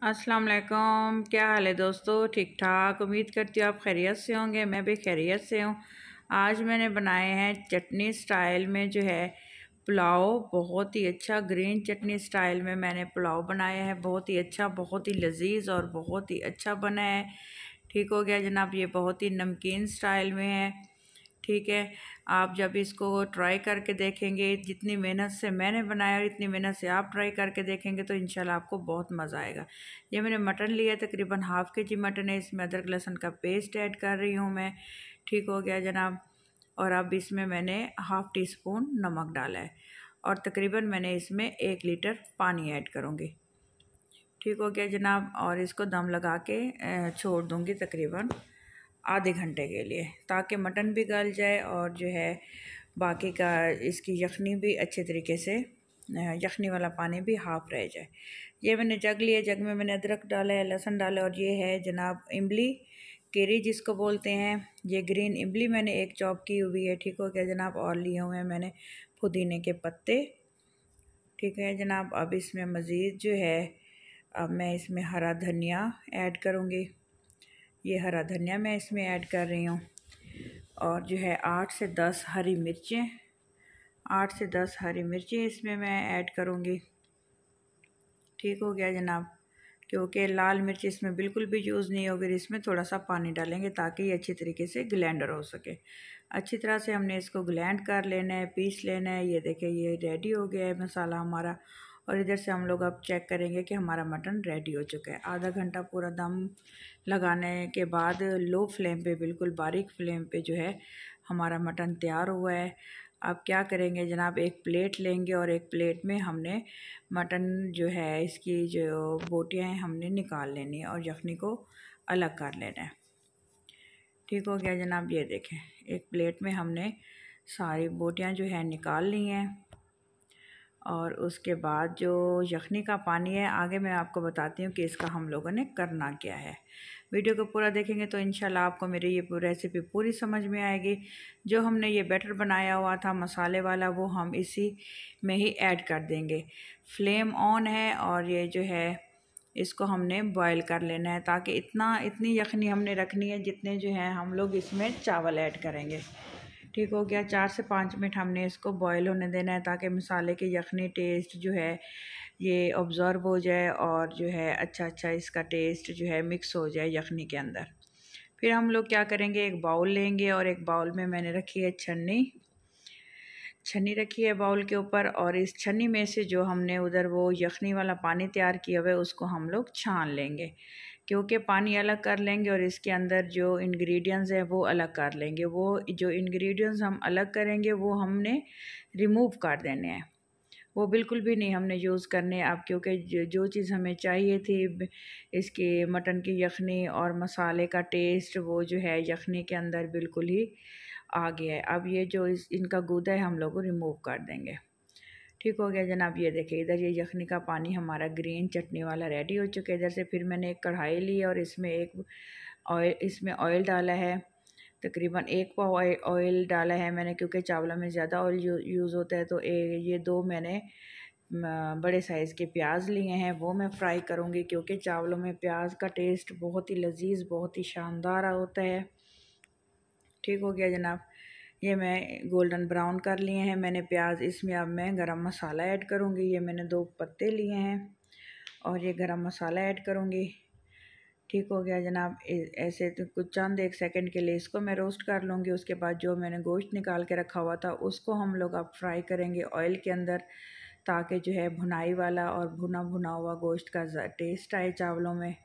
अस्सलाम वालेकुम। क्या हाल है दोस्तों? ठीक ठाक, उम्मीद करती हूँ आप खैरियत से होंगे। मैं भी खैरियत से हूँ। आज मैंने बनाए हैं चटनी स्टाइल में जो है पुलाव। बहुत ही अच्छा ग्रीन चटनी स्टाइल में मैंने पुलाव बनाया है। बहुत ही अच्छा, बहुत ही लजीज और बहुत ही अच्छा बना है। ठीक हो गया जनाब। ये बहुत ही नमकीन स्टाइल में है। ठीक है, आप जब इसको ट्राई करके देखेंगे, जितनी मेहनत से मैंने बनाया और इतनी मेहनत से आप ट्राई करके देखेंगे तो इंशाल्लाह आपको बहुत मज़ा आएगा। ये मैंने मटन लिया, तकरीबन हाफ़ के जी मटन है। इसमें अदरक लहसुन का पेस्ट ऐड कर रही हूँ मैं। ठीक हो गया जनाब। और अब इसमें मैंने हाफ़ टी स्पून नमक डाला है और तकरीबन मैंने इसमें 1 लीटर पानी ऐड करूँगी। ठीक हो गया जनाब। और इसको दम लगा के छोड़ दूँगी तकरीबन आधे घंटे के लिए, ताकि मटन भी गल जाए और जो है बाकी का इसकी यखनी भी अच्छे तरीके से, यखनी वाला पानी भी हाफ़ रह जाए। ये मैंने जग लिया, जग में मैंने अदरक डाला है, लहसुन डाला और ये है जनाब इमली केरी जिसको बोलते हैं। ये ग्रीन इमली मैंने एक चॉप की हुई है। ठीक हो गया जनाब। और लिए हुए हैं मैंने पुदीने के पत्ते। ठीक है जनाब। अब इसमें मज़ीद जो है, अब मैं इसमें हरा धनिया ऐड करूँगी। ये हरा धनिया मैं इसमें ऐड कर रही हूँ। और जो है 8 से 10 हरी मिर्चें, 8 से 10 हरी मिर्चें इसमें मैं ऐड करूँगी। ठीक हो गया जनाब। क्योंकि लाल मिर्च इसमें बिल्कुल भी यूज़ नहीं होगी, इसमें थोड़ा सा पानी डालेंगे ताकि ये अच्छी तरीके से ग्लैंडर हो सके। अच्छी तरह से हमने इसको ग्लैंड कर लेना है, पीस लेना है। ये देखें, ये रेडी हो गया है मसाला हमारा। और इधर से हम लोग अब चेक करेंगे कि हमारा मटन रेडी हो चुका है। आधा घंटा पूरा दम लगाने के बाद लो फ्लेम पे, बिल्कुल बारीक फ्लेम पे जो है हमारा मटन तैयार हुआ है। अब क्या करेंगे जनाब, एक प्लेट लेंगे और एक प्लेट में हमने मटन जो है, इसकी जो बोटियाँ हैं हमने निकाल लेनी है और यखनी को अलग कर लेना है। ठीक हो गया जनाब। ये देखें, एक प्लेट में हमने सारी बोटियाँ जो है निकाल ली हैं। और उसके बाद जो यखनी का पानी है, आगे मैं आपको बताती हूँ कि इसका हम लोगों ने करना क्या है। वीडियो को पूरा देखेंगे तो इंशाल्लाह आपको मेरी ये रेसिपी पूरी समझ में आएगी। जो हमने ये बैटर बनाया हुआ था मसाले वाला, वो हम इसी में ही ऐड कर देंगे। फ्लेम ऑन है और ये जो है इसको हमने बॉयल कर लेना है, ताकि इतनी यखनी हमने रखनी है जितने जो है हम लोग इसमें चावल ऐड करेंगे। ठीक हो गया। 4 से 5 मिनट हमने इसको बॉयल होने देना है, ताकि मसाले के यखनी टेस्ट जो है ये ऑब्ज़र्व हो जाए और जो है अच्छा इसका टेस्ट जो है मिक्स हो जाए यखनी के अंदर। फिर हम लोग क्या करेंगे, एक बाउल लेंगे और एक बाउल में मैंने रखी है छन्नी रखी है बाउल के ऊपर। और इस छन्नी में से जो हमने उधर वो यखनी वाला पानी तैयार किया हुआ है उसको हम लोग छान लेंगे। क्योंकि पानी अलग कर लेंगे और इसके अंदर जो इंग्रेडिएंट्स हैं वो अलग कर लेंगे। वो जो इंग्रेडिएंट्स हम अलग करेंगे वो हमने रिमूव कर देने हैं, वो बिल्कुल भी नहीं हमने यूज़ करने अब। क्योंकि जो चीज़ हमें चाहिए थी, इसके मटन की यखनी और मसाले का टेस्ट, वो जो है यखनी के अंदर बिल्कुल ही आ गया है। अब ये जो इनका गूदा है हम लोग रिमूव कर देंगे। ठीक हो गया जनाब। ये देखिए, इधर ये यखनी का पानी हमारा ग्रीन चटनी वाला रेडी हो चुका है। इधर से फिर मैंने एक कढ़ाई ली और इसमें ऑयल डाला है। तकरीबन 1 पाव ऑयल डाला है मैंने, क्योंकि चावलों में ज़्यादा ऑयल यूज़ होता है। तो ये 2 मैंने बड़े साइज़ के प्याज लिए हैं, वो मैं फ्राई करूँगी। क्योंकि चावलों में प्याज का टेस्ट बहुत ही लजीज, बहुत ही शानदार होता है। ठीक हो गया जनाब। ये मैं गोल्डन ब्राउन कर लिए हैं मैंने प्याज। इसमें अब मैं गरम मसाला ऐड करूँगी। ये मैंने 2 पत्ते लिए हैं और ये गरम मसाला ऐड करूँगी। ठीक हो गया जनाब। ऐसे तो कुछ चंद 1 सेकंड के लिए इसको मैं रोस्ट कर लूँगी। उसके बाद जो मैंने गोश्त निकाल के रखा हुआ था उसको हम लोग अब फ्राई करेंगे ऑयल के अंदर, ताकि जो है भुनाई वाला और भुना भुना हुआ गोश्त का टेस्ट आए चावलों में।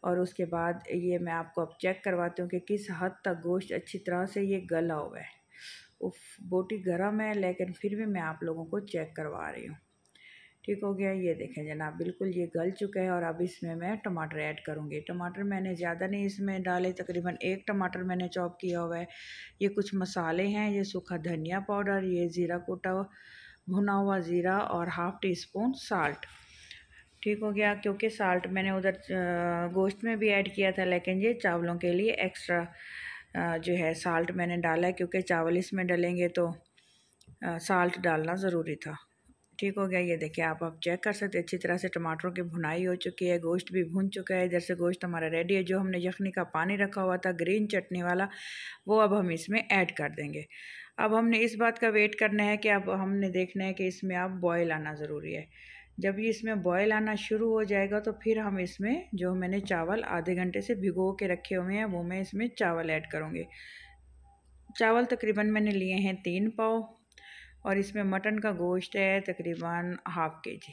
और उसके बाद ये मैं आपको अब चेक करवाती हूँ कि किस हद तक गोश्त अच्छी तरह से ये गला हुआ है। उफ, बोटी गर्म है लेकिन फिर भी मैं आप लोगों को चेक करवा रही हूँ। ठीक हो गया। ये देखें जनाब, बिल्कुल ये गल चुका है। और अब इसमें मैं टमाटर ऐड करूँगी। टमाटर मैंने ज़्यादा नहीं इसमें डाले, तकरीबन 1 टमाटर मैंने चॉप किया हुआ है। ये कुछ मसाले हैं, ये सूखा धनिया पाउडर, ये ज़ीरा कुटा भुना हुआ ज़ीरा और हाफ़ टी स्पून साल्ट। ठीक हो गया। क्योंकि साल्ट मैंने उधर गोश्त में भी ऐड किया था, लेकिन ये चावलों के लिए एक्स्ट्रा जो है साल्ट मैंने डाला है, क्योंकि चावल इसमें डलेंगे तो साल्ट डालना ज़रूरी था। ठीक हो गया। ये देखिए आप चेक कर सकते हैं अच्छी तरह से टमाटरों की भुनाई हो चुकी है, गोश्त भी भुन चुका है। इधर से गोश्त हमारा रेडी है। जो हमने यखनी का पानी रखा हुआ था ग्रीन चटनी वाला, वो अब हम इसमें ऐड कर देंगे। अब हमने इस बात का वेट करना है कि अब हमने देखना है कि इसमें अब बॉयल आना ज़रूरी है। जब ये इसमें बॉयल आना शुरू हो जाएगा तो फिर हम इसमें जो मैंने चावल आधे घंटे से भिगो के रखे हुए हैं वो मैं इसमें चावल ऐड करूँगी। चावल तकरीबन मैंने लिए हैं 3 पाव और इसमें मटन का गोश्त है तकरीबन हाफ़ के जी।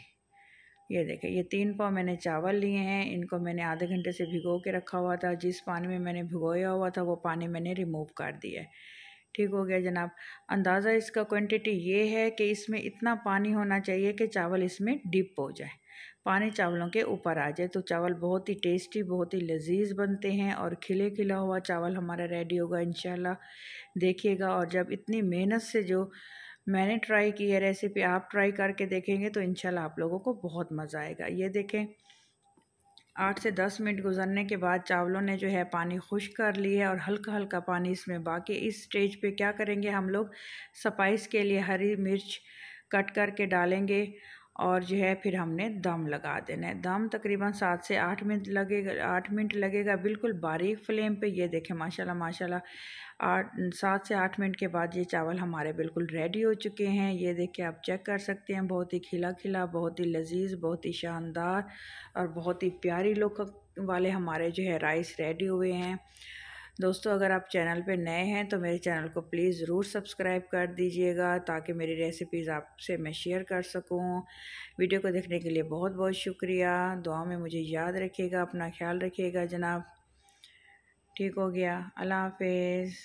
ये देखें, ये 3 पाव मैंने चावल लिए हैं। इनको मैंने आधे घंटे से भिगो के रखा हुआ था। जिस पानी में मैंने भिगोया हुआ था वो पानी मैंने रिमूव कर दिया है। ठीक हो गया जनाब। अंदाज़ा इसका क्वांटिटी ये है कि इसमें इतना पानी होना चाहिए कि चावल इसमें डिप हो जाए, पानी चावलों के ऊपर आ जाए, तो चावल बहुत ही टेस्टी, बहुत ही लजीज बनते हैं और खिले खिला हुआ चावल हमारा रेडी होगा इंशाल्लाह। देखिएगा, और जब इतनी मेहनत से जो मैंने ट्राई की है रेसिपी, आप ट्राई करके देखेंगे तो इंशाल्लाह आप लोगों को बहुत मज़ा आएगा। ये देखें, 8 से 10 मिनट गुजरने के बाद चावलों ने जो है पानी खुश्क कर लिया है और हल्का हल्का पानी इसमें बाकी। इस स्टेज पे क्या करेंगे हम लोग, स्पाइस के लिए हरी मिर्च कट करके डालेंगे और जो है फिर हमने दम लगा देना है। दम तकरीबन 7 से 8 मिनट लगेगा, 8 मिनट लगेगा बिल्कुल बारीक फ्लेम पे। ये देखें माशाल्लाह माशाल्लाह, 7 से 8 मिनट के बाद ये चावल हमारे बिल्कुल रेडी हो चुके हैं। ये देखिए आप चेक कर सकते हैं, बहुत ही खिला खिला, बहुत ही लजीज, बहुत ही शानदार और बहुत ही प्यारी लुक वाले हमारे जो है राइस रेडी हुए हैं। दोस्तों, अगर आप चैनल पे नए हैं तो मेरे चैनल को प्लीज़ ज़रूर सब्सक्राइब कर दीजिएगा ताकि मेरी रेसिपीज़ आपसे मैं शेयर कर सकूं। वीडियो को देखने के लिए बहुत बहुत शुक्रिया। दुआ में मुझे याद रखिएगा, अपना ख्याल रखिएगा जनाब। ठीक हो गया, अल्लाह हाफिज़।